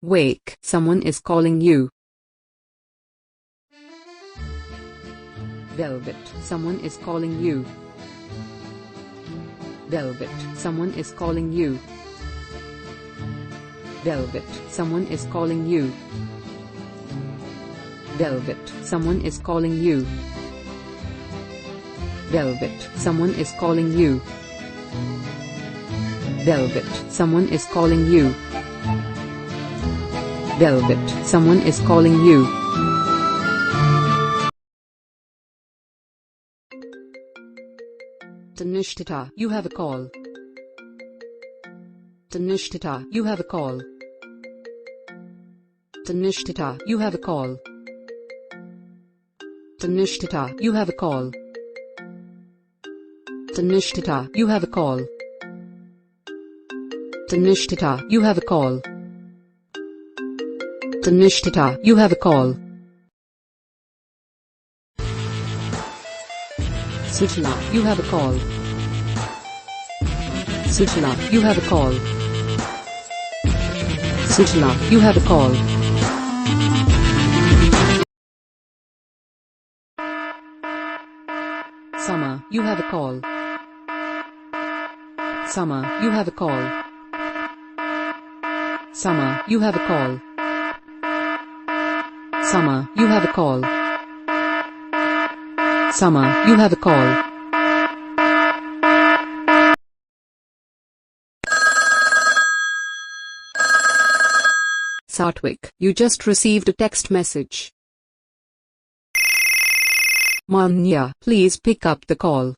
Wake, someone is calling you. Velvet, someone is calling you. Velvet, someone is calling you. Velvet, someone is calling you. Velvet, someone is calling you. Velvet, someone is calling you. Velvet, someone is calling you. Velvet, someone is calling you. Tannishtha, you have a call. Tannishtha, you have a call. Tannishtha, you have a call. Tannishtha, you have a call. Tannishtha, you have a call. Tannishtha, you have a call. Tannishtha, you have a call. Sujala, you have a call. Sujala, you have a call. Sujala, you have a call. Summer, you have a call. Summer, you have a call. Summer, you have a call. Summer, you have a call. Summer, you have a call. Satvik, you just received a text message. Maanya, please pick up the call.